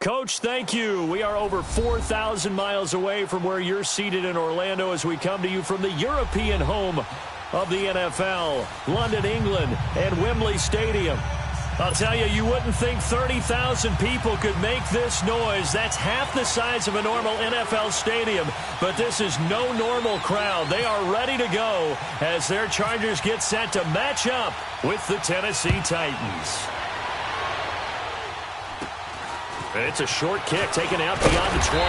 Coach, thank you. We are over 4,000 miles away from where you're seated in Orlando as we come to you from the European home of the NFL, London, England, and Wembley Stadium. I'll tell you, you wouldn't think 30,000 people could make this noise. That's half the size of a normal NFL stadium, but this is no normal crowd. They are ready to go as their Chargers get set to match up with the Tennessee Titans. It's a short kick taken out beyond the 20.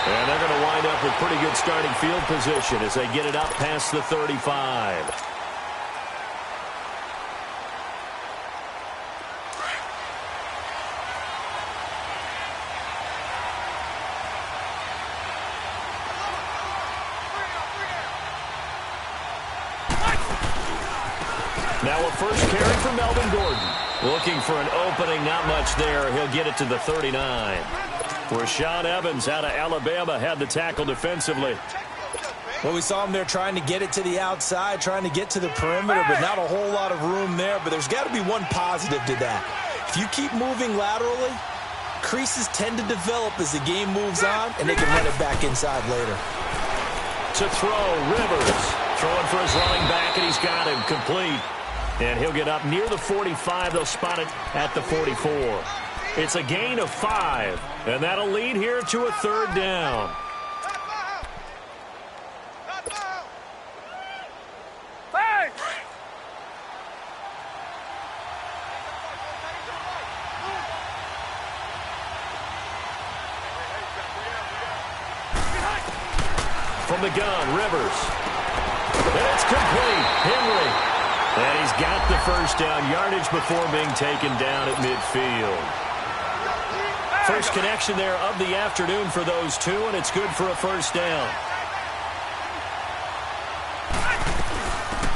And they're going to wind up with pretty good starting field position as they get it up past the 35. Now a first carry for Melvin Gordon. Looking for an opening, not much there. He'll get it to the 39. Rashaan Evans out of Alabama had the tackle defensively. Well, we saw him there trying to get it to the outside, trying to get to the perimeter, but not a whole lot of room there. But there's got to be one positive to that. If you keep moving laterally, creases tend to develop as the game moves on, and they can run it back inside later. To throw, Rivers. Throwing for his running back, and he's got him complete. And he'll get up near the 45. They'll spot it at the 44. It's a gain of 5, and that'll lead here to a third down. From the gun, Rivers. And it's complete. Henry. And he's got the first down yardage before being taken down at midfield. First connection there of the afternoon for those two, and it's good for a first down.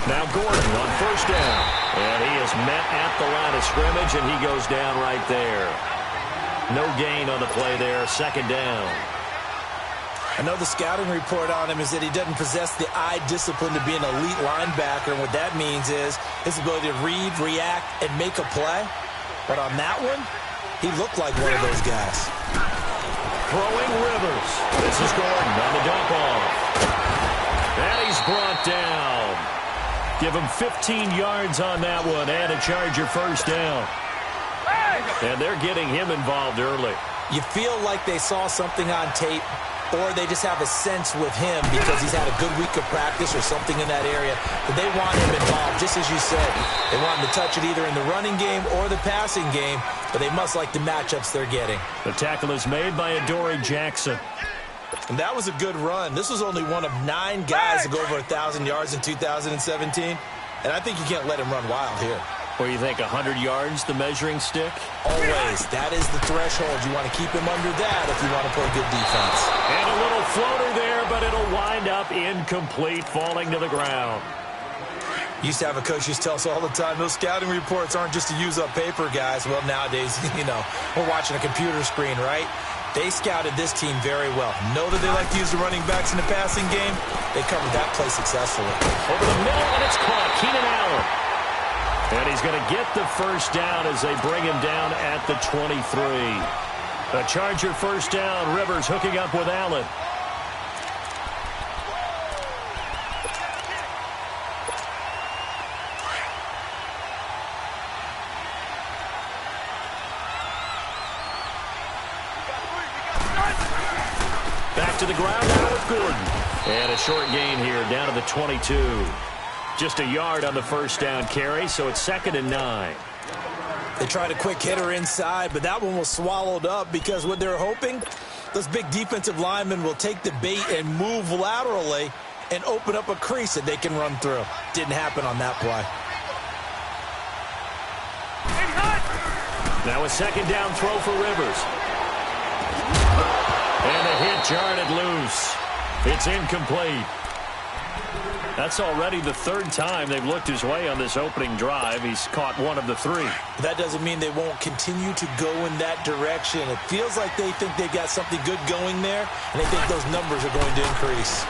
Now Gordon on first down. And he is met at the line of scrimmage, and he goes down right there. No gain on the play there. Second down. I know the scouting report on him is that he doesn't possess the eye discipline to be an elite linebacker. And what that means is his ability to read, react, and make a play. But on that one, he looked like one of those guys. Throwing Rivers. This is Gordon on the dump off. And he's brought down. Give him 15 yards on that one and a Charger first down. And they're getting him involved early. You feel like they saw something on tape, or they just have a sense with him because he's had a good week of practice or something in that area. But they want him involved, just as you said. They want him to touch it either in the running game or the passing game, but they must like the matchups they're getting. The tackle is made by Adoree Jackson. And that was a good run. This was only one of 9 guys to go over 1,000 yards in 2017. And I think you can't let him run wild here. Or you think 100 yards, the measuring stick? Always. That is the threshold. You want to keep him under that if you want to play good defense. And a little floater there, but it'll wind up incomplete, falling to the ground. Used to have a coach used to tell us all the time, those scouting reports aren't just to use up paper, guys. Well, nowadays, we're watching a computer screen, right? They scouted this team very well. Know that they like to use the running backs in the passing game. They covered that play successfully. Over the middle, and it's caught. Keenan Allen. And he's going to get the first down as they bring him down at the 23. A Charger first down. Rivers hooking up with Allen. Back to the ground now with Gordon. And a short gain here down to the 22. Just a yard on the first down carry, so it's 2nd and 9. They tried a quick hitter inside, but that one was swallowed up because what they're hoping, those big defensive linemen will take the bait and move laterally and open up a crease that they can run through. Didn't happen on that play. Now a second down throw for Rivers. And the hit jarred loose. It's incomplete. That's already the 3rd time they've looked his way on this opening drive. He's caught one of the 3. That doesn't mean they won't continue to go in that direction. It feels like they think they've got something good going there, and they think those numbers are going to increase.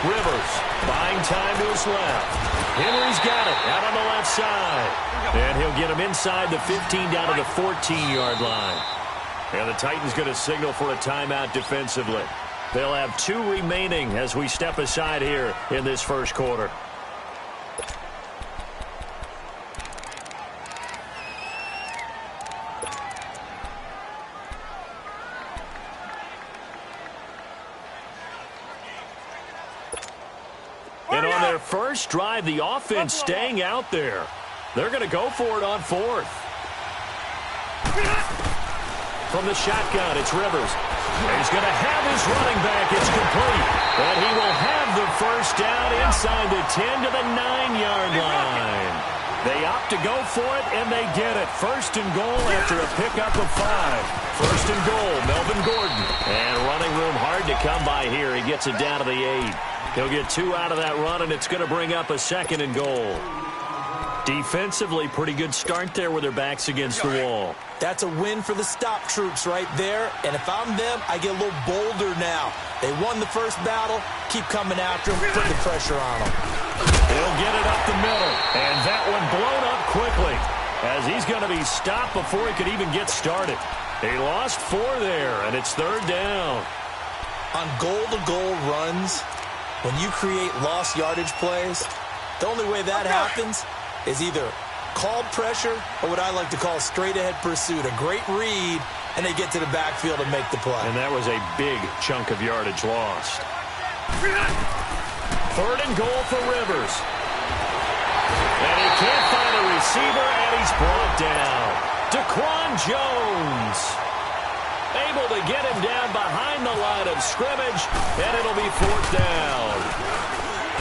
Rivers buying time to his left. Henry's got it out on the left side. And he'll get him inside the 15 down to the 14-yard line. And the Titans going to signal for a timeout defensively. They'll have 2 remaining as we step aside here in this first quarter. And on their first drive, the offense staying out there. They're going to go for it on 4th. From the shotgun, it's Rivers. He's going to have his running back. It's complete. And he will have the first down inside the 10 to the 9-yard line. They opt to go for it, and they get it. 1st and goal after a pickup of 5. 1st and goal, Melvin Gordon. And running room hard to come by here. He gets it down to the 8. He'll get 2 out of that run, and it's going to bring up a 2nd and goal. Defensively, pretty good start there with their backs against the wall. That's a win for the stop troops right there. And if I'm them, I get a little bolder now. They won the first battle. Keep coming after them. Put the pressure on them. He'll get it up the middle. And that one blown up quickly as he's going to be stopped before he could even get started. He lost 4 there, and it's 3rd down. On goal-to-goal runs, when you create lost yardage plays, the only way that happens is either called pressure or what I like to call straight-ahead pursuit. A great read, and they get to the backfield and make the play. And that was a big chunk of yardage lost. 3rd and goal for Rivers. And he can't find a receiver, and he's brought down. Daquan Jones able to get him down behind the line of scrimmage, and it'll be 4th down.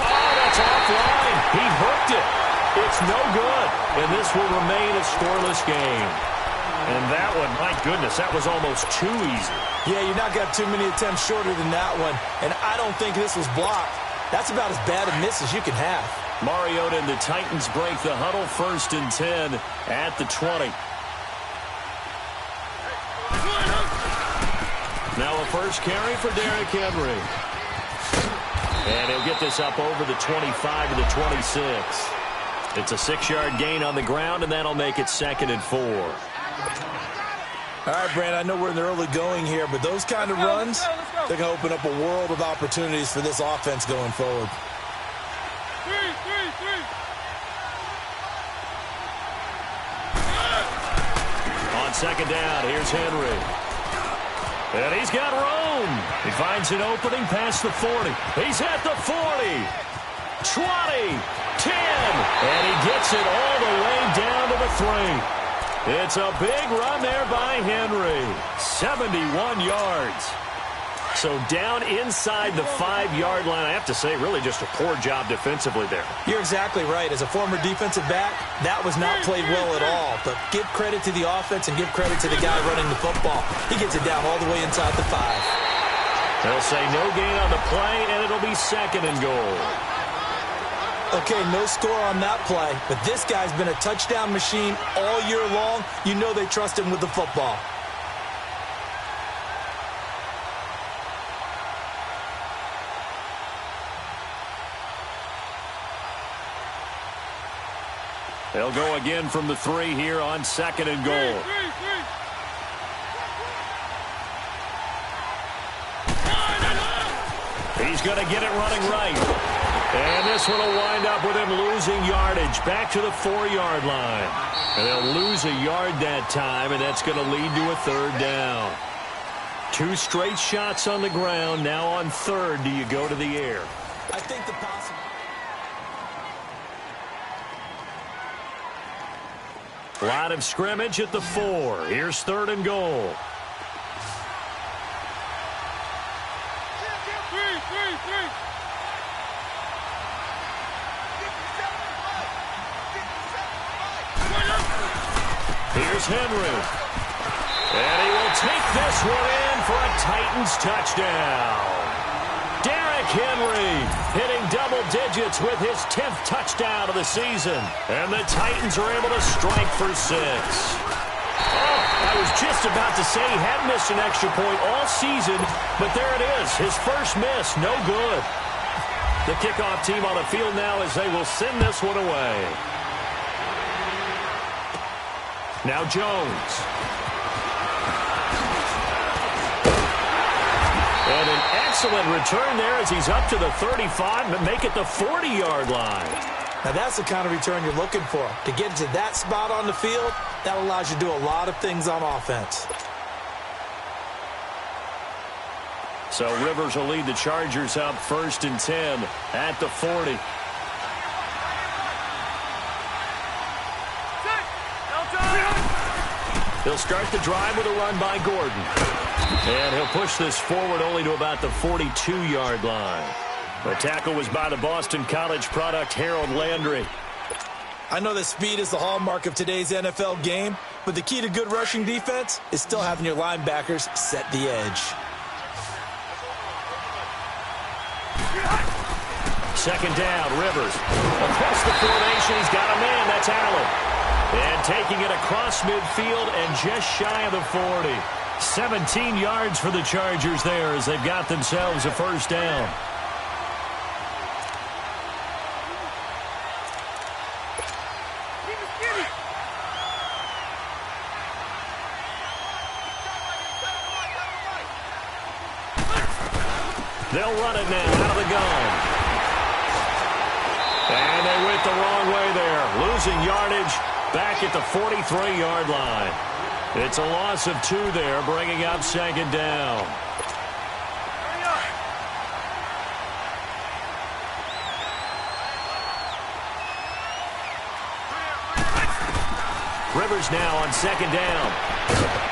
Oh, that's offline. He hooked it. It's no good, and this will remain a scoreless game. And that one, my goodness, that was almost too easy. Yeah, you're not got too many attempts shorter than that one, and I don't think this was blocked. That's about as bad a miss as you can have. Mariota and the Titans break the huddle. 1st and 10 at the 20. Now a first carry for Derrick Henry. And he'll get this up over the 25 to the 26. It's a 6-yard gain on the ground, and that'll make it 2nd and 4. All right, Brandon, I know we're in the early going here, but those kind of runs, they're going to open up a world of opportunities for this offense going forward. On 2nd down, here's Henry. And he's got room. He finds an opening past the 40. He's at the 40. 20. 10. And he gets it all the way down to the 3. It's a big run there by Henry. 71 yards. So down inside the 5-yard line. I have to say, really just a poor job defensively there. You're exactly right. As a former defensive back, that was not played well at all. But give credit to the offense and give credit to the guy running the football. He gets it down all the way inside the 5. They'll say no gain on the play, and it'll be 2nd and goal. Okay, no score on that play, but this guy's been a touchdown machine all year long. You know they trust him with the football. They'll go again from the 3 here on 2nd and goal. He's going to get it running right. And this one will wind up with him losing yardage back to the 4-yard line. And they'll lose a yard that time, and that's going to lead to a 3rd down. 2 straight shots on the ground. Now on 3rd, do you go to the air? I think the possible. Line of scrimmage at the 4. Here's 3rd and goal. Here's Henry. And he will take this one in for a Titans touchdown. Derrick Henry hitting double digits with his 10th touchdown of the season. And the Titans are able to strike for 6. Oh, I was just about to say he hadn't missed an extra point all season, but there it is. His first miss, no good. The kickoff team on the field now as they will send this one away. Now Jones. And an excellent return there as he's up to the 35, but make it the 40-yard line. Now, that's the kind of return you're looking for. To get to that spot on the field, that allows you to do a lot of things on offense. So Rivers will lead the Chargers up 1st and 10 at the 40. He'll start the drive with a run by Gordon. And he'll push this forward only to about the 42-yard line. The tackle was by the Boston College product, Harold Landry. I know that speed is the hallmark of today's NFL game, but the key to good rushing defense is still having your linebackers set the edge. Second down, Rivers. Across the formation, he's got a man. That's Allen. And taking it across midfield and just shy of the 40. 17 yards for the Chargers there as they've got themselves a first down. They'll run it now out of the gun. And they went the wrong way there. Losing yardage back at the 43-yard line. It's a loss of 2 there, bringing up second down. Rivers now on second down.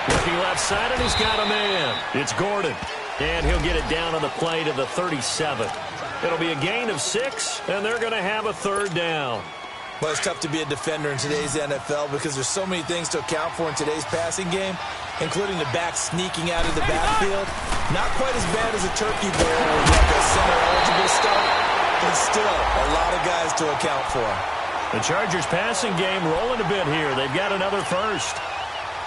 Looking left side, and he's got a man. It's Gordon. And he'll get it down on the play to the 37. It'll be a gain of 6, and they're going to have a third down. Well, it's tough to be a defender in today's NFL because there's so many things to account for in today's passing game, including the back sneaking out of the backfield. Not quite as bad as a turkey bowl where you have the center-eligible stuff, but still a lot of guys to account for. The Chargers passing game rolling a bit here. They've got another first.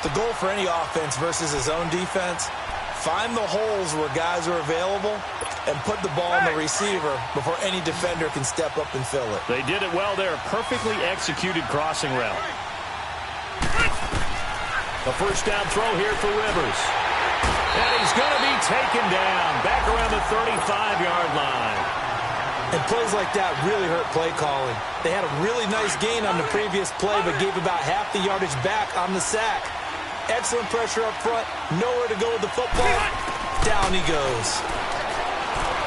The goal for any offense versus his own defense, find the holes where guys are available and put the ball in the receiver before any defender can step up and fill it. They did it well there. Perfectly executed crossing route. A first down throw here for Rivers. And he's going to be taken down back around the 35-yard line. And plays like that really hurt play calling. They had a really nice gain on the previous play, but gave about half the yardage back on the sack. Excellent pressure up front. Nowhere to go with the football. Down he goes.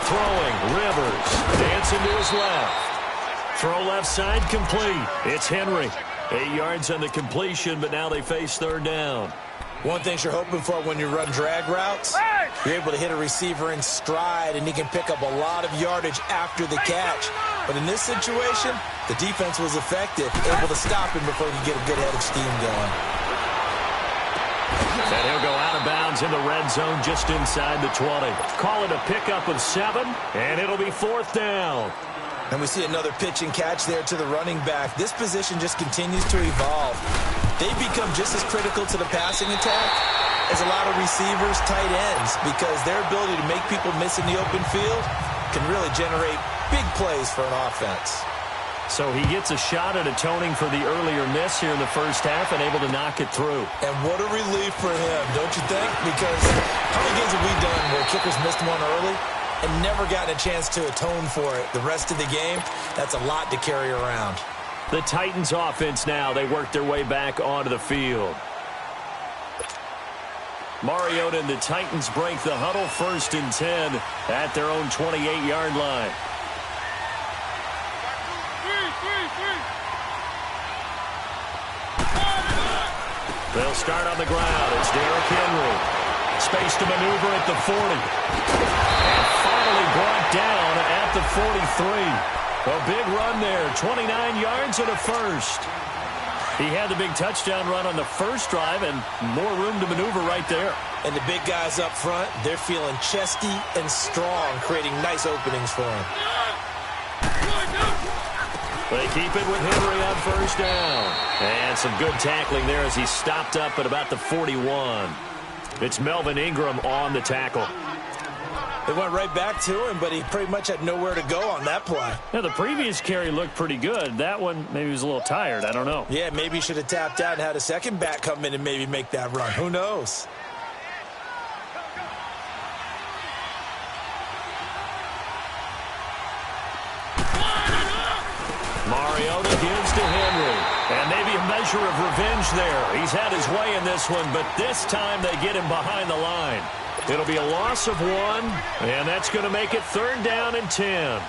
Throwing, Rivers. Dancing to his left. Throw left side complete. It's Henry. 8 yards on the completion, but now they face third down. One thing you're hoping for when you run drag routes, you're able to hit a receiver in stride, and he can pick up a lot of yardage after the catch. But in this situation, the defense was effective, able to stop him before he could get a good head of steam going. And he'll go out of bounds in the red zone just inside the 20. Call it a pickup of 7, and it'll be fourth down. And we see another pitch and catch there to the running back. This position just continues to evolve. They become just as critical to the passing attack as a lot of receivers, tight ends, because their ability to make people miss in the open field can really generate big plays for an offense. So he gets a shot at atoning for the earlier miss here in the first half and able to knock it through. And what a relief for him, don't you think? Because how many games have we done where kickers missed one early and never gotten a chance to atone for it the rest of the game? That's a lot to carry around. The Titans offense now, they work their way back onto the field. Mariota and the Titans break the huddle, 1st and 10 at their own 28-yard line. They'll start on the ground. It's Derrick Henry. Space to maneuver at the 40. And finally brought down at the 43. A big run there, 29 yards and a first. He had the big touchdown run on the first drive and more room to maneuver right there. And the big guys up front, they're feeling chesty and strong, creating nice openings for him. They keep it with Henry on first down. And some good tackling there as he stopped up at about the 41. It's Melvin Ingram on the tackle. They went right back to him, but he pretty much had nowhere to go on that play. Yeah, the previous carry looked pretty good. That one, maybe he was a little tired. I don't know. Yeah, maybe he should have tapped out and had a second back come in and maybe make that run. Who knows? measure of revenge there. He's had his way in this one, but this time they get him behind the line. It'll be a loss of 1, and that's going to make it 3rd down and 10.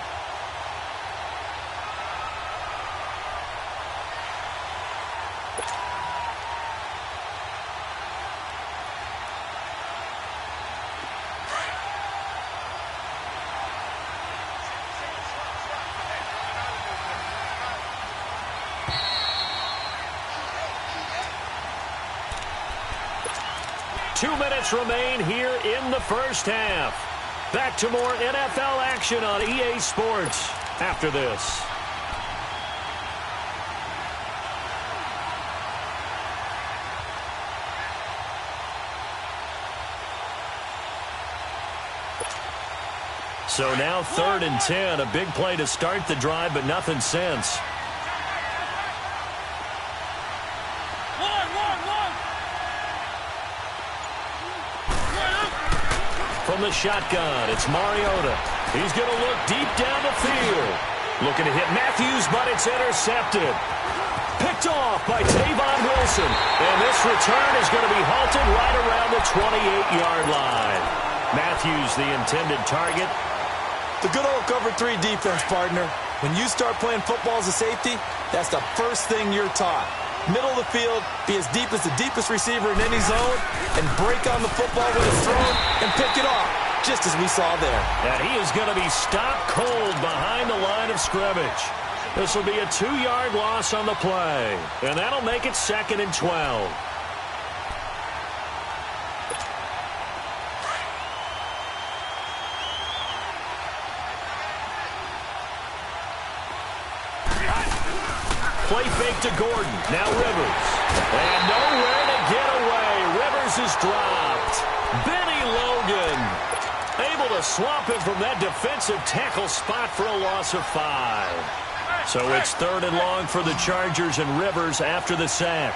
Remain here in the first half. Back to more NFL action on EA Sports after this. So now 3rd and 10. A big play to start the drive, but nothing since. From the shotgun, it's Mariota. He's going to look deep down the field. Looking to hit Matthews, but it's intercepted. Picked off by Tavon Wilson. And this return is going to be halted right around the 28-yard line. Matthews, the intended target. The good old cover 3 defense, partner. When you start playing football as a safety, that's the first thing you're taught. Middle of the field, be as deep as the deepest receiver in any zone, and break on the football when it's thrown and pick it off, just as we saw there. And he is going to be stopped cold behind the line of scrimmage. This will be a 2-yard loss on the play, and that'll make it 2nd and 12. Play fake to Gordon. Now Rivers. And nowhere to get away. Rivers is dropped. Benny Logan able to swap him from that defensive tackle spot for a loss of 5. So it's 3rd and long for the Chargers and Rivers after the sack.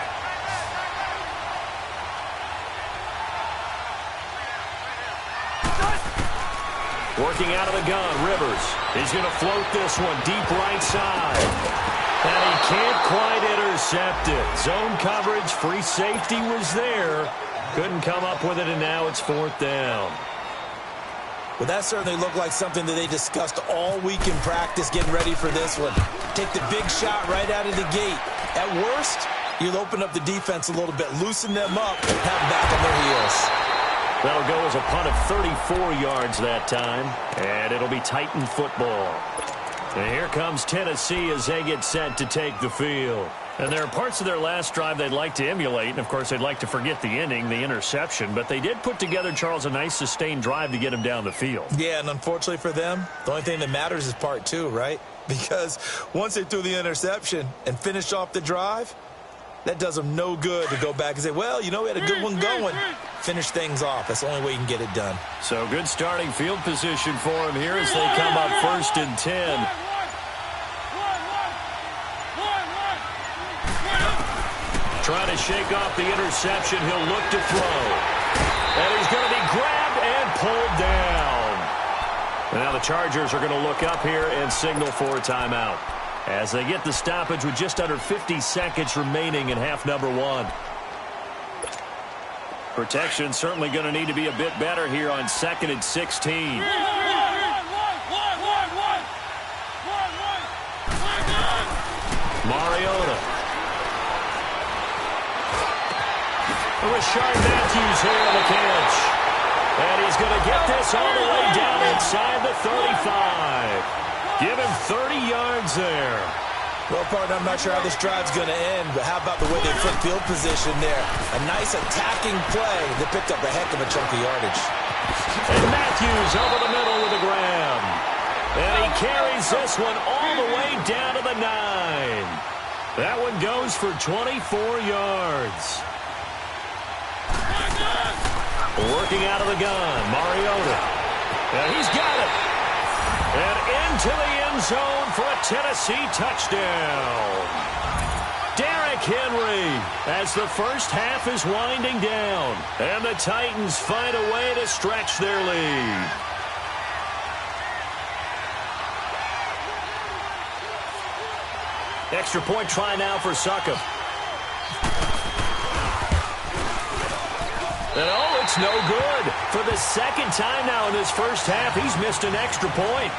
Working out of the gun, Rivers. He's going to float this one deep right side. And he can't quite intercept it. Zone coverage, free safety was there. Couldn't come up with it, and now it's 4th down. Well, that certainly looked like something that they discussed all week in practice getting ready for this one. Take the big shot right out of the gate. At worst, you'll open up the defense a little bit, loosen them up, and have them back on their heels. That'll go as a punt of 34 yards that time, and it'll be Titan football. And here comes Tennessee as they get set to take the field. And there are parts of their last drive they'd like to emulate, and of course they'd like to forget the ending, the interception, but they did put together, Charles, a nice sustained drive to get him down the field. Yeah, and unfortunately for them, the only thing that matters is part 2, right? Because once they threw the interception and finished off the drive, that does them no good to go back and say, well, you know, we had a good one going. Finish things off. That's the only way you can get it done. So good starting field position for him here as they come up 1st and 10. Trying to shake off the interception. He'll look to throw. And he's going to be grabbed and pulled down. And now the Chargers are going to look up here and signal for a timeout as they get the stoppage with just under 50 seconds remaining in half number 1. Protection certainly going to need to be a bit better here on 2nd and 16. Mariota. Rashard Matthews here on the catch. And he's going to get this all the way down inside the 35. Give him 30 yards there. Well, partner, I'm not sure how this drive's going to end, but how about the way they flip field position there? A nice attacking play that picked up a heck of a chunk of yardage. And Matthews over the middle with a grab. And he carries this one all the way down to the 9. That one goes for 24 yards. Working out of the gun, Mariota. And he's got it. And into the end zone for a Tennessee touchdown. Derrick Henry as the first half is winding down. And the Titans find a way to stretch their lead. Extra point try now for Succop. It's no good. For the second time now in this first half, he's missed an extra point.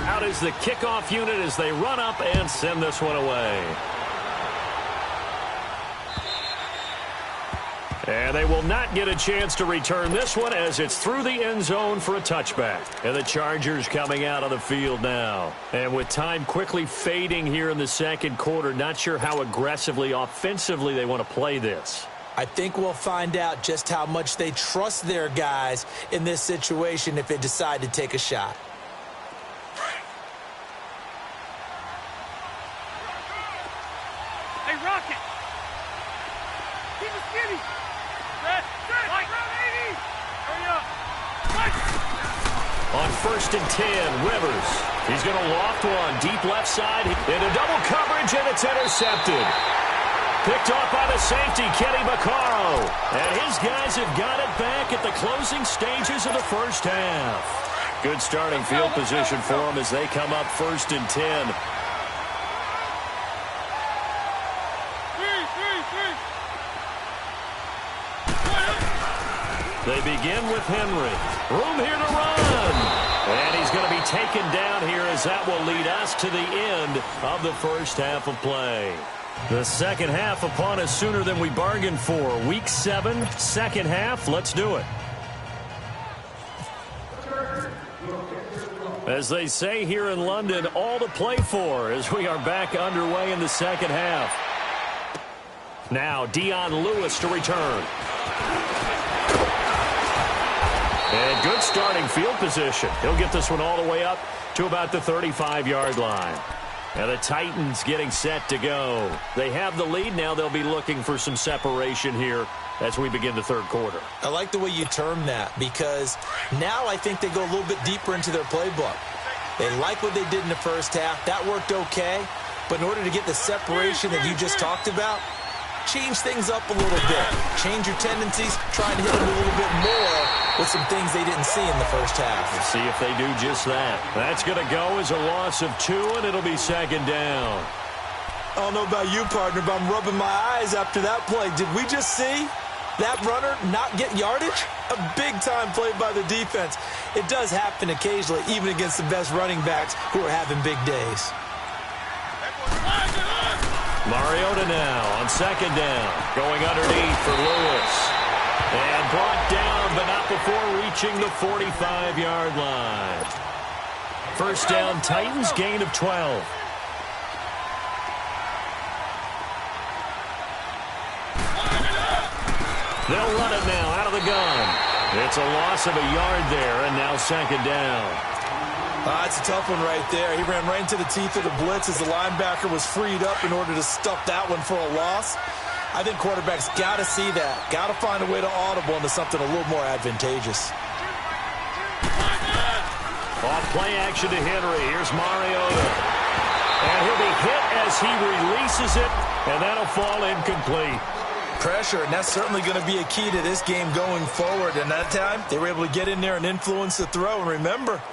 Out is the kickoff unit as they run up and send this one away. And they will not get a chance to return this one as it's through the end zone for a touchback. And the Chargers coming out on the field now. And with time quickly fading here in the second quarter, not sure how aggressively, offensively they want to play this. I think we'll find out just how much they trust their guys in this situation if they decide to take a shot. Hey, Rocket! Keep it skinny! On 1st and 10, Rivers. He's going to loft one deep left side into double coverage, and it's intercepted. Picked off by the safety, Kenny Vaccaro. And his guys have got it back at the closing stages of the first half. Good starting field position for them as they come up 1st and 10. They begin with Henry. Room here to run. And he's going to be taken down here as that will lead us to the end of the first half of play. The second half upon us sooner than we bargained for. Week 7, second half. Let's do it. As they say here in London, all to play for as we are back underway in the second half. Now Dion Lewis to return. And good starting field position. He'll get this one all the way up to about the 35-yard line. And the Titans getting set to go. They have the lead. Now they'll be looking for some separation here as we begin the third quarter. I like the way you term that because now I think they go a little bit deeper into their playbook. They like what they did in the first half. That worked okay. But in order to get the separation that you just talked about, change things up a little bit. Change your tendencies. Try and hit them a little bit more with some things they didn't see in the first half. Let's see if they do just that. That's going to go as a loss of 2, and it'll be second down. I don't know about you, partner, but I'm rubbing my eyes after that play. Did we just see that runner not get yardage? A big-time play by the defense. It does happen occasionally, even against the best running backs who are having big days. Mariota now on second down. Going underneath for Lewis. And brought down, but not before reaching the 45-yard line. First down, Titans, gain of 12. They'll run it now out of the gun. It's a loss of a yard there, and now second down. That's a tough one right there. He ran right into the teeth of the blitz as the linebacker was freed up in order to stuff that one for a loss. I think quarterbacks got to see that. Got to find a way to audible into something a little more advantageous. Off play action to Henry. Here's Mariota. And he'll be hit as he releases it, and that'll fall incomplete. Pressure, and that's certainly going to be a key to this game going forward. And that time, they were able to get in there and influence the throw. And remember,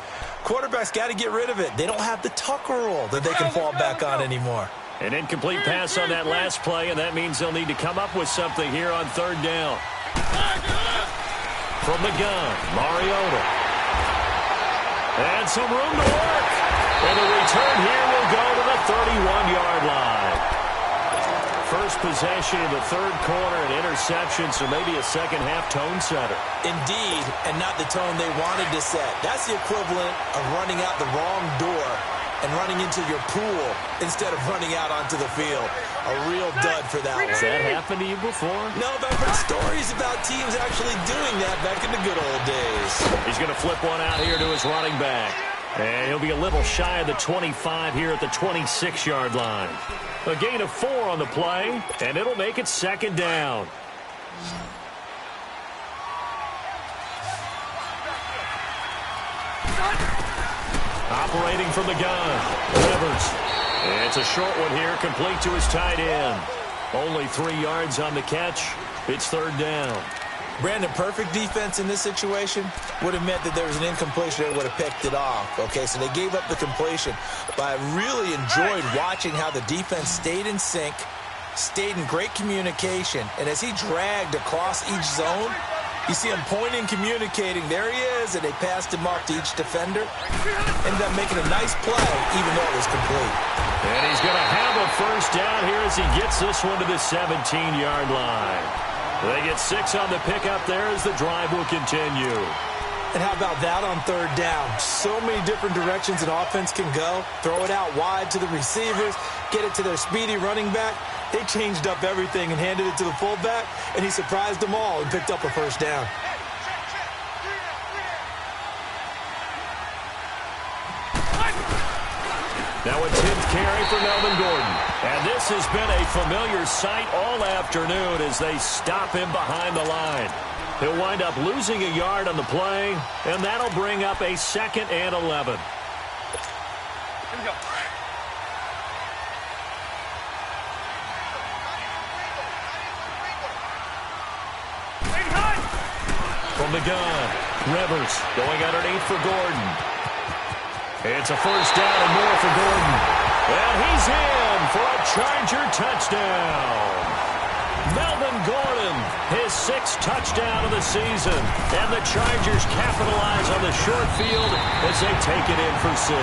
quarterbacks got to get rid of it. They don't have the Tucker rule that they can fall back on anymore. An incomplete pass on that last play, and that means they'll need to come up with something here on third down. From the gun, Mariota. And some room to work. And the return here will go to the 31-yard line. First possession of the third quarter, an interception, so maybe a second-half tone setter. Indeed, and not the tone they wanted to set. That's the equivalent of running out the wrong door and running into your pool instead of running out onto the field. A real dud for that one. Has that happened to you before? No, but I've heard stories about teams actually doing that back in the good old days. He's going to flip one out here to his running back. And he'll be a little shy of the 25 here at the 26-yard line. A gain of 4 on the play, and it'll make it second down. Operating from the gun, Rivers. It's a short one here, complete to his tight end. Only 3 yards on the catch. It's third down. Brandon, perfect defense in this situation would have meant that there was an incompletion. They would have picked it off. Okay, so they gave up the completion. But I really enjoyed watching how the defense stayed in sync, stayed in great communication. And as he dragged across each zone, you see him pointing, communicating. There he is, and they passed him off to each defender. Ended up making a nice play, even though it was complete. And he's going to have a first down here as he gets this one to the 17-yard line. They get 6 on the pickup there as the drive will continue. And how about that on third down? So many different directions an offense can go. Throw it out wide to the receivers, get it to their speedy running back. They changed up everything and handed it to the fullback, and he surprised them all and picked up a first down. Now a 10th carry for Melvin Gordon. And this has been a familiar sight all afternoon as they stop him behind the line. He'll wind up losing a yard on the play, and that'll bring up a 2nd and 11. Here we go. From the gun, Rivers going underneath for Gordon. It's a first down and more for Gordon. And he's in for a Charger touchdown. Melvin Gordon, his 6th touchdown of the season. And the Chargers capitalize on the short field as they take it in for 6.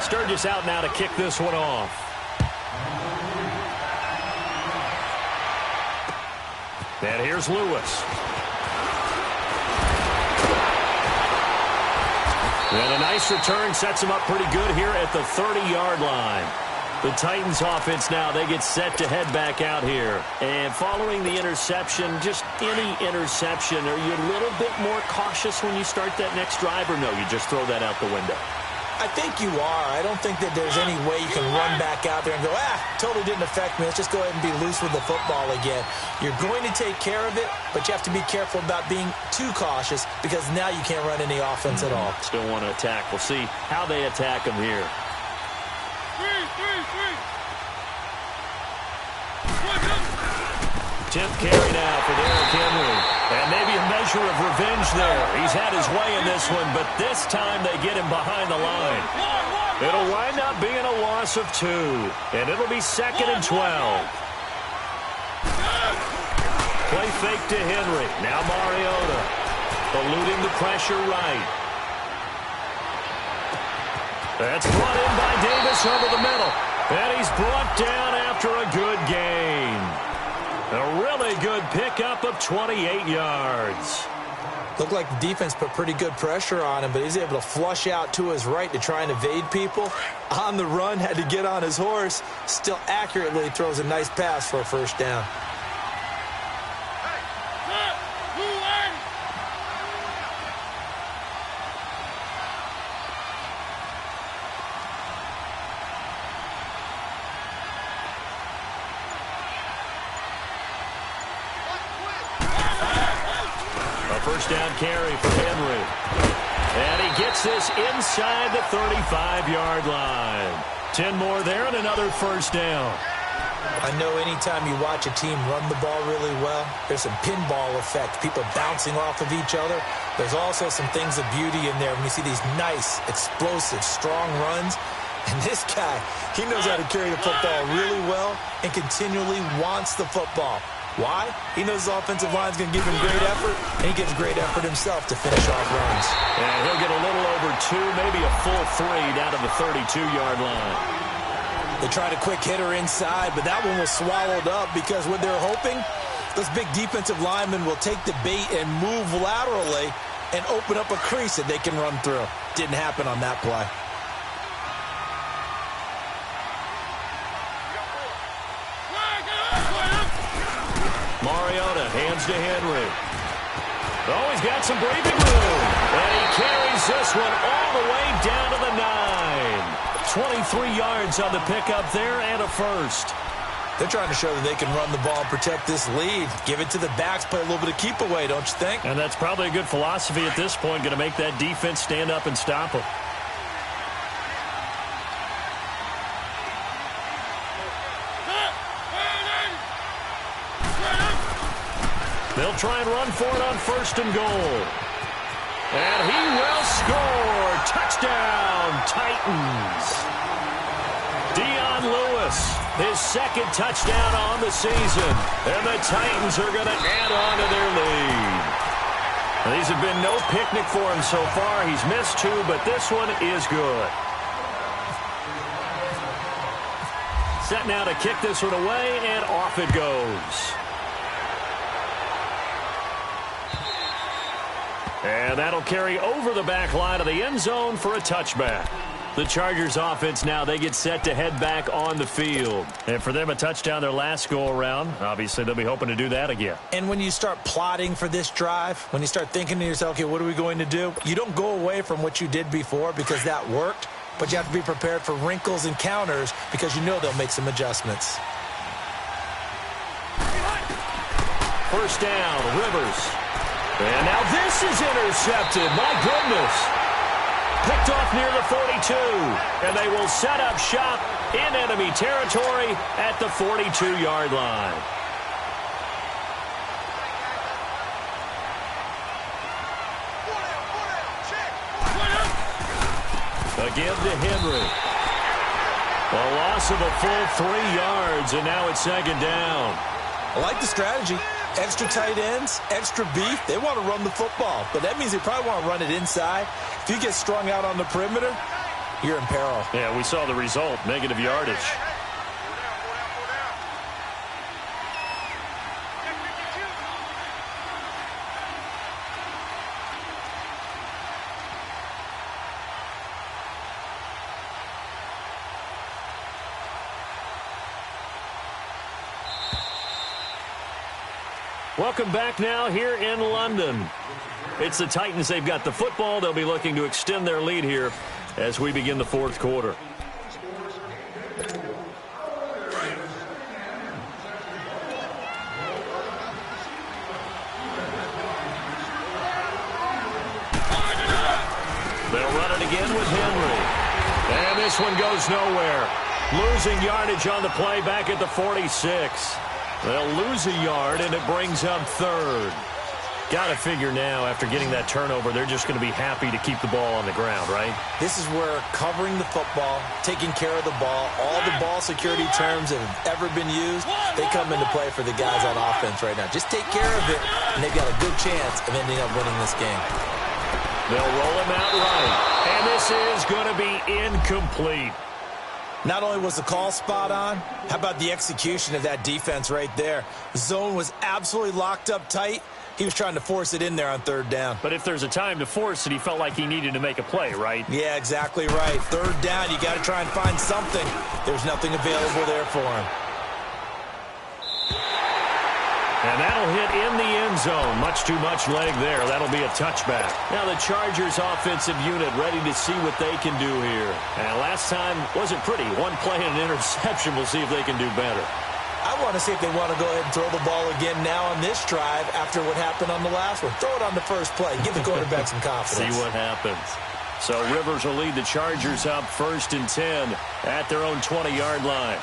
Sturgis out now to kick this one off. And here's Lewis. And a nice return sets him up pretty good here at the 30-yard line. The Titans offense now, they get set to head back out here. And following the interception, just any interception, are you a little bit more cautious when you start that next drive, or no, you just throw that out the window? I think you are. I don't think that there's any way you can run back out there and go, totally didn't affect me. Let's just go ahead and be loose with the football again. You're going to take care of it, but you have to be careful about being too cautious because now you can't run any offense at all. Still want to attack. We'll see how they attack him here. 10th carry now for Derrick Henry. And maybe a measure of revenge there. He's had his way in this one, but this time they get him behind the line. It'll wind up being a loss of 2. And it'll be 2nd and 12. Play fake to Henry. Now Mariota. Eluding the pressure right. That's brought in by Davis over the middle. And he's brought down after a good gain. A really good pickup of 28 yards. Looked like the defense put pretty good pressure on him, but he's able to flush out to his right to try and evade people. On the run, had to get on his horse. Still accurately throws a nice pass for a first down. First down carry for Henry. And he gets this inside the 35-yard line. 10 more there and another first down. I know anytime you watch a team run the ball really well, there's some pinball effect. People bouncing off of each other. There's also some things of beauty in there when you see these nice, explosive, strong runs. And this guy, he knows how to carry the football really well and continually wants the football. Why? He knows his offensive line's going to give him great effort, and he gives great effort himself to finish off runs. And he'll get a little over 2, maybe a full 3 down to the 32-yard line. They tried a quick hitter inside, but that one was swallowed up because what they're hoping, those big defensive linemen will take the bait and move laterally and open up a crease that they can run through. Didn't happen on that play. Mariota hands to Henry. Oh, he's got some breathing room. And he carries this one all the way down to the 9. 23 yards on the pickup there and a first. They're trying to show that they can run the ball and protect this lead. Give it to the backs, play a little bit of keep away, don't you think? And that's probably a good philosophy at this point, going to make that defense stand up and stop them. They'll try and run for it on 1st and goal. And he will score. Touchdown, Titans. Dion Lewis, his 2nd touchdown on the season. And the Titans are going to add on to their lead. Now, these have been no picnic for him so far. He's missed 2, but this one is good. Set now to kick this one away, and off it goes. And that'll carry over the back line of the end zone for a touchback. The Chargers offense now, they get set to head back on the field. And for them, a touchdown their last go-around. Obviously, they'll be hoping to do that again. And when you start plotting for this drive, when you start thinking to yourself, okay, what are we going to do? You don't go away from what you did before because that worked, but you have to be prepared for wrinkles and counters because you know they'll make some adjustments. 1st down, Rivers. And now this is intercepted. My goodness. Picked off near the 42. And they will set up shop in enemy territory at the 42-yard line. Again to Henry. A loss of a full 3 yards, and now it's 2nd down. I like the strategy. Extra tight ends, extra beef. They want to run the football, but that means they probably want to run it inside. If you get strung out on the perimeter, you're in peril. Yeah, we saw the result, negative yardage. Welcome back now here in London. It's the Titans. They've got the football. They'll be looking to extend their lead here as we begin the 4th quarter. They'll run it again with Henry. And this one goes nowhere. Losing yardage on the play back at the 46. They'll lose a yard, and it brings up 3rd. Got to figure now, after getting that turnover, they're just going to be happy to keep the ball on the ground, right? This is where covering the football, taking care of the ball, all the ball security terms that have ever been used, they come into play for the guys on offense right now. Just take care of it, and they've got a good chance of ending up winning this game. They'll roll him out right, and this is going to be incomplete. Not only was the call spot on, how about the execution of that defense right there? The zone was absolutely locked up tight. He was trying to force it in there on 3rd down. But if there's a time to force it, he felt like he needed to make a play, right? Yeah, exactly right. 3rd down, you got to try and find something. There's nothing available there for him. And that'll hit in the end zone. Much too much leg there. That'll be a touchback. Now the Chargers offensive unit ready to see what they can do here. And last time wasn't pretty. 1 play and an interception. We'll see if they can do better. I want to see if they want to go ahead and throw the ball again now on this drive after what happened on the last one. Throw it on the first play. Give the quarterback some confidence. See what happens. So Rivers will lead the Chargers up 1st and 10 at their own 20-yard line.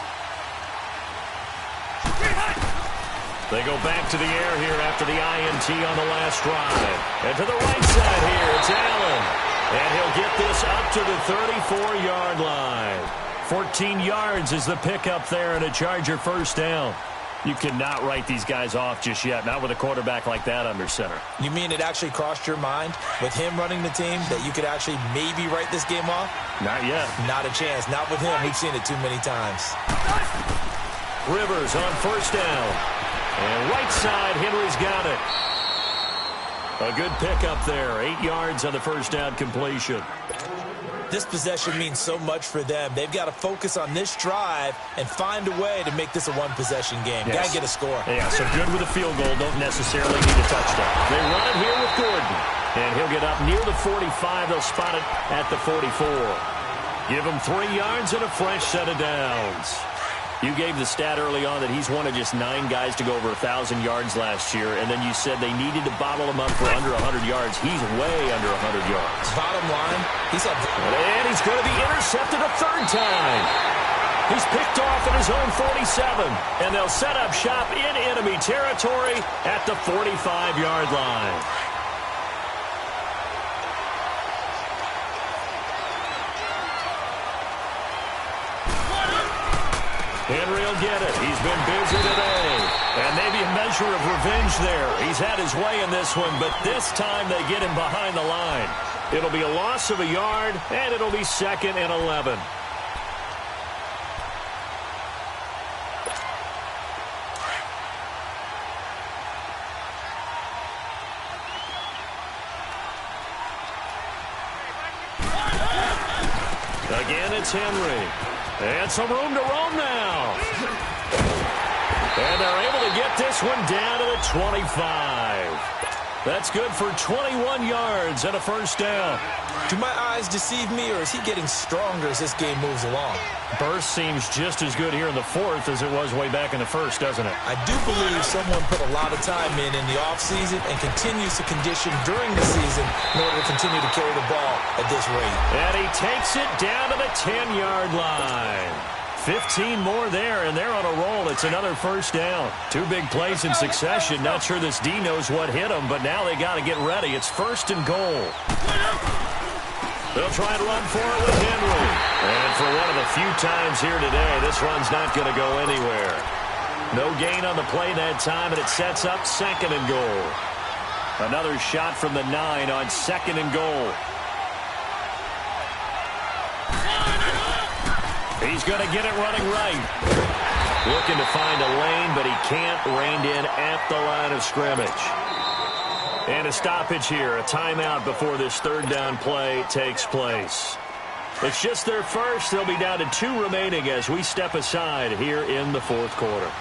They go back to the air here after the INT on the last drive. And to the right side here, it's Allen. And he'll get this up to the 34-yard line. 14 yards is the pickup there and a Charger 1st down. You cannot write these guys off just yet, not with a quarterback like that under center. You mean it actually crossed your mind with him running the team that you could actually maybe write this game off? Not yet. Not a chance. Not with him. We've seen it too many times. Rivers on 1st down. And right side, Henry's got it. A good pickup there. 8 yards on the 1st down completion. This possession means so much for them. They've got to focus on this drive and find a way to make this a one-possession game. Yes. Got to get a score. Yeah, so good with a field goal. Don't necessarily need a touchdown. They run it here with Gordon. And he'll get up near the 45. They'll spot it at the 44. Give him 3 yards and a fresh set of downs. You gave the stat early on that he's one of just 9 guys to go over 1,000 yards last year, and then you said they needed to bottle him up for under 100 yards. He's way under 100 yards. Bottom line, and he's going to be intercepted a third time. He's picked off at his own 47, and they'll set up shop in enemy territory at the 45-yard line. Henry will get it. He's been busy today. And maybe a measure of revenge there. He's had his way in this one, but this time they get him behind the line. It'll be a loss of a yard, and it'll be 2nd and 11. Again, it's Henry. And some room to roam now. And they're able to get this one down to the 25. That's good for 21 yards and a first down. Do my eyes deceive me, or is he getting stronger as this game moves along? Burst seems just as good here in the 4th as it was way back in the 1st, doesn't it? I do believe someone put a lot of time in the offseason and continues to condition during the season in order to continue to carry the ball at this rate. And he takes it down to the 10-yard line. 15 more there, and they're on a roll. It's another first down. 2 big plays in succession. Not sure this D knows what hit him, but now they got to get ready. It's 1st and goal. They'll try and run for it with Henry. And for one of the few times here today, this run's not going to go anywhere. No gain on the play that time, and it sets up 2nd and goal. Another shot from the 9 on 2nd and goal. He's going to get it running right. Looking to find a lane, but he can't. Reined in at the line of scrimmage. And a stoppage here, a timeout before this 3rd down play takes place. It's just their first. They'll be down to 2 remaining as we step aside here in the 4th quarter.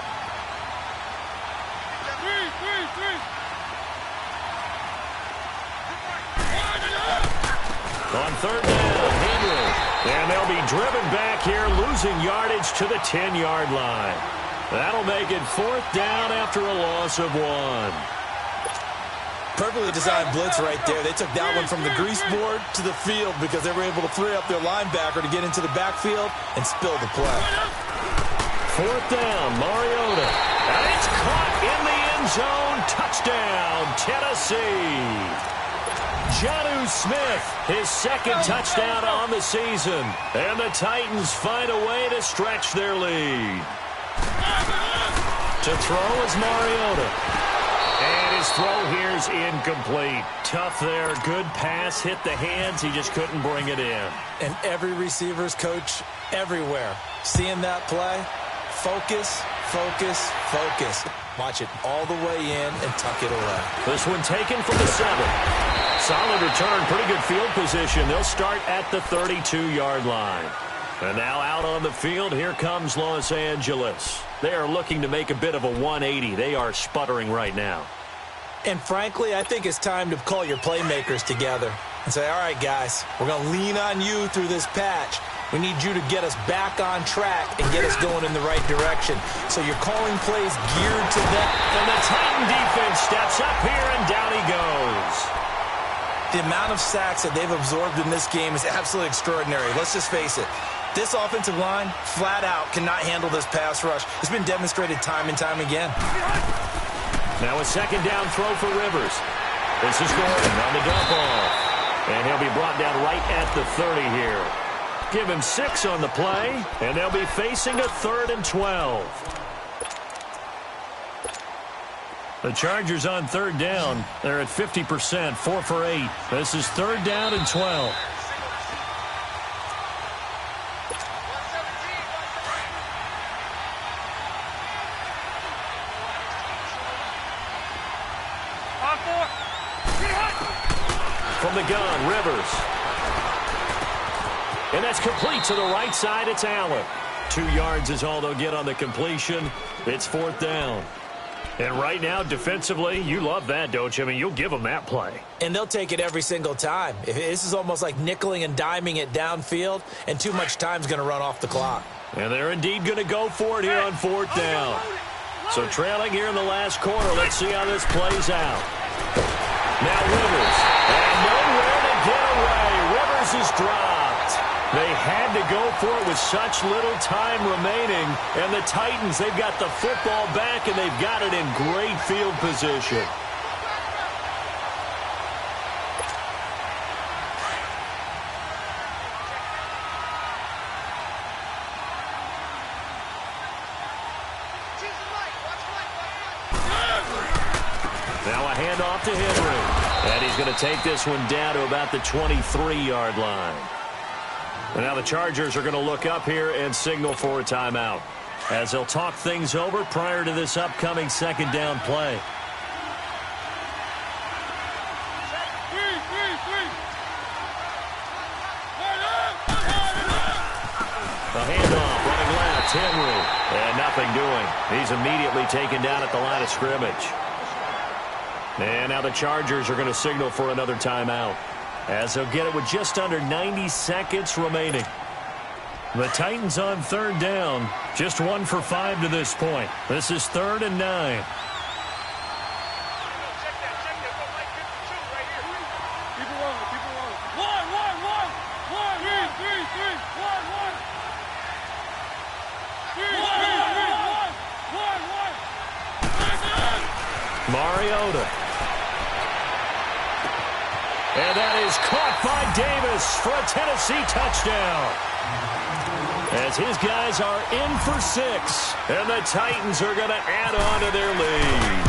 On 3rd down, Henry. And they'll be driven back here, losing yardage to the 10-yard line. That'll make it 4th down after a loss of 1. Perfectly designed blitz right there. They took that one from the grease board to the field because they were able to free up their linebacker to get into the backfield and spill the play. 4th down, Mariota. And it's caught in the end zone. Touchdown, Tennessee. Jonnu Smith, his 2nd touchdown on the season. And the Titans find a way to stretch their lead. To throw is Mariota. And his throw here is incomplete. Tough there. Good pass. Hit the hands. He just couldn't bring it in. And every receiver's coach everywhere. Seeing that play, focus, focus, focus. Watch it all the way in and tuck it away. This one taken from the 7. Solid return, pretty good field position. They'll start at the 32-yard line. And now out on the field, here comes Los Angeles. They are looking to make a bit of a 180. They are sputtering right now. And frankly, I think it's time to call your playmakers together and say, all right, guys, we're going to lean on you through this patch. We need you to get us back on track and get us going in the right direction. So you're calling plays geared to that. And the Titan defense steps up here, and down he goes. The amount of sacks that they've absorbed in this game is absolutely extraordinary. Let's just face it. This offensive line, flat out, cannot handle this pass rush. It's been demonstrated time and time again. Now a 2nd down throw for Rivers. This is Gordon on the dump off. And he'll be brought down right at the 30 here. Give him 6 on the play, and they'll be facing a 3rd and 12. The Chargers on 3rd down. They're at 50%, 4 for 8. This is 3rd down and 12. From the gun, Rivers. And that's complete to the right side. It's Allen. 2 yards is all they'll get on the completion. It's 4th down. And right now, defensively, you love that, don't you? I mean, you'll give them that play. And they'll take it every single time. This is almost like nickeling and diming it downfield, and too much time's going to run off the clock. And they're indeed going to go for it here on fourth down. So trailing here in the last quarter. Let's see how this plays out. Now Rivers. And nowhere to get away. Rivers is dropped. They had to go for it with such little time remaining. And the Titans, they've got the football back, and they've got it in great field position. Now a handoff to Henry. And he's going to take this one down to about the 23-yard line. And now the Chargers are going to look up here and signal for a timeout, as they'll talk things over prior to this upcoming second down play. A handoff, running left, Henry. And nothing doing. He's immediately taken down at the line of scrimmage. And now the Chargers are going to signal for another timeout, as they'll get it with just under 90 seconds remaining. The Titans on third down, just 1 for 5 to this point. This is 3rd and 9. Mariota. And that is caught by Davis for a Tennessee touchdown. As his guys are in for 6. And the Titans are going to add on to their lead.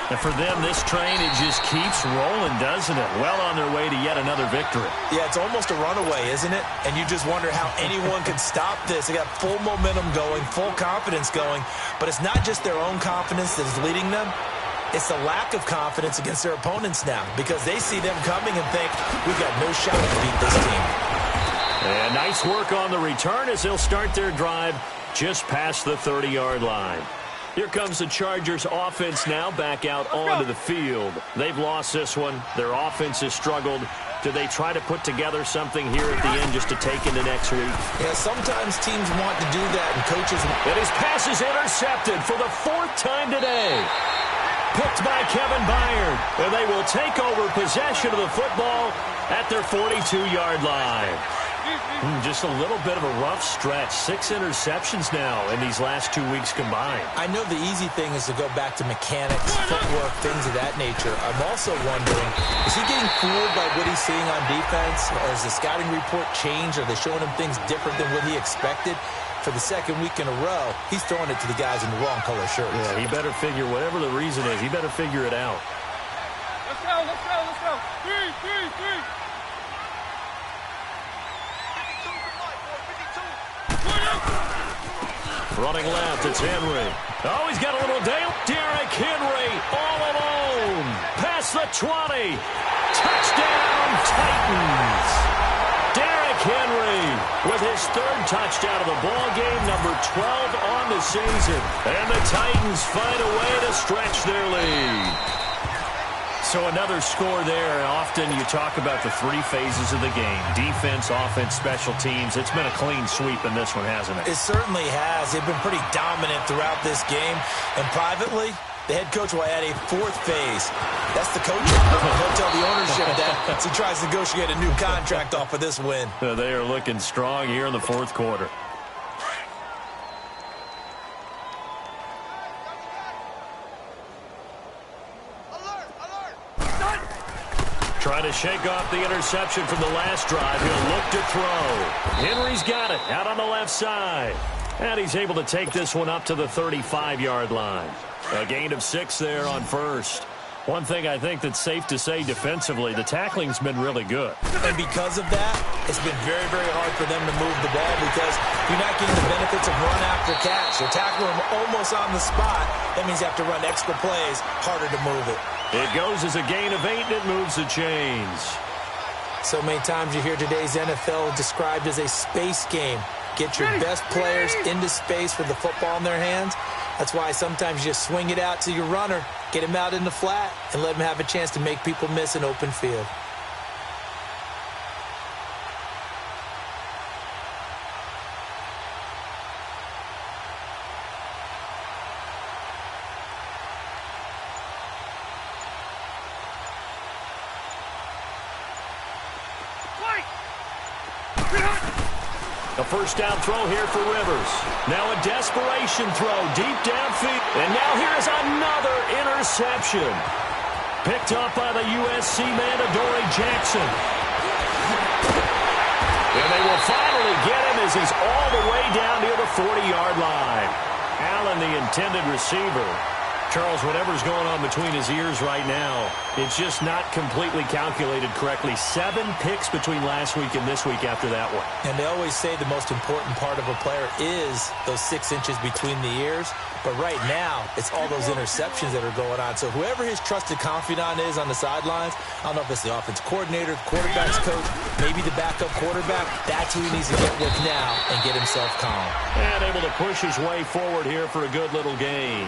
And for them, this train, it just keeps rolling, doesn't it? Well on their way to yet another victory. Yeah, it's almost a runaway, isn't it? And you just wonder how anyone could stop this. They got full momentum going, full confidence going. But it's not just their own confidence that is leading them. It's the lack of confidence against their opponents now, because they see them coming and think, we've got no shot to beat this team. And nice work on the return as they'll start their drive just past the 30-yard line. Here comes the Chargers offense now back out onto the field. They've lost this one. Their offense has struggled. Do they try to put together something here at the end just to take into next week? Yeah, sometimes teams want to do that, and coaches... And his pass is intercepted for the 4th time today. Picked by Kevin Byard. And they will take over possession of the football at their 42-yard line. Just a little bit of a rough stretch. 6 interceptions now in these last 2 weeks combined. I know the easy thing is to go back to mechanics, footwork, things of that nature. I'm also wondering, is he getting fooled by what he's seeing on defense? Or has the scouting report changed? Are they showing him things different than what he expected? For the 2nd week in a row, he's throwing it to the guys in the wrong color shirts. Yeah, he better figure, whatever the reason is, he better figure it out. Let's go, let's go, let's go. 3. Running left, it's Henry. Oh, he's got a little day. Derrick Henry all alone. Past the 20. Touchdown, Titans. Derrick Henry with his 3rd touchdown of the ball game, number 12 on the season. And the Titans find a way to stretch their lead. So another score there. Often you talk about the 3 phases of the game. Defense, offense, special teams. It's been a clean sweep in this one, hasn't it? It certainly has. They've been pretty dominant throughout this game. And privately, the head coach will add a 4th phase. That's the coaching. He'll tell the ownership that as he tries to negotiate a new contract off of this win. They are looking strong here in the 4th quarter. Trying to shake off the interception from the last drive. He'll look to throw. Henry's got it out on the left side. And he's able to take this one up to the 35-yard line. A gain of 6 there on first. One thing I think that's safe to say defensively, the tackling's been really good. And because of that, it's been very, very hard for them to move the ball because you're not getting the benefits of run after catch. They're tackling them almost on the spot. That means you have to run extra plays, harder to move it. It goes as a gain of 8, and it moves the chains. So many times you hear today's NFL described as a space game. Get your best players into space with the football in their hands. That's why sometimes you just swing it out to your runner, get him out in the flat, and let him have a chance to make people miss an open field. first down throw here for Rivers. Now a desperation throw deep downfield. And now here's another interception. Picked up by the USC man, Adoree Jackson. And they will finally get him as he's all the way down near the 40-yard line. Allen, the intended receiver. Charles, whatever's going on between his ears right now, it's just not completely calculated correctly. 7 picks between last week and this week after that one. And they always say the most important part of a player is those 6 inches between the ears. But right now, it's all those interceptions that are going on. So whoever his trusted confidant is on the sidelines, I don't know if it's the offense coordinator, the quarterback's coach, maybe the backup quarterback, that's who he needs to get with now and get himself calm. And able to push his way forward here for a good little gain.